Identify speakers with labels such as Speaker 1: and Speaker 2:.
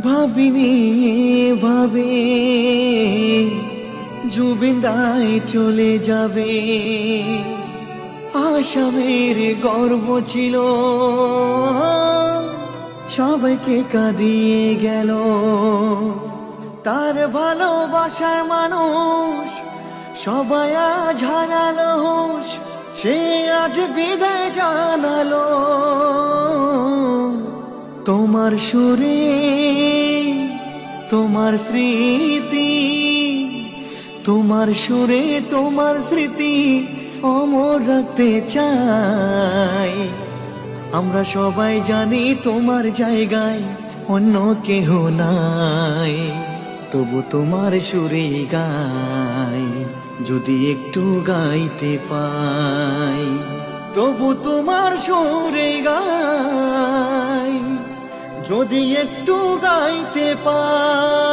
Speaker 1: ভাবিনি ভাবে জুবিন্দায় চলে যাবে। আসামের গর্ব ছিল, সবাইকে কাঁদিয়ে গেল। তার ভালোবাসার মানুষ সবাই আজ হারালো হুঁশ, সে আজ বিদায় জানালো। তোমার সুরে তোমার স্মৃতি, তোমার সুরে তোমার স্মৃতি অমর রাখতে চাই। আমরা সবাই জানি তোমার জায়গায় অন্য কেহ নাই, তবু তোমার সুরে গাই যদি একটু গাইতে পাই। তবু তোমার সুরে গাই যদি একটু গাইতে পাই।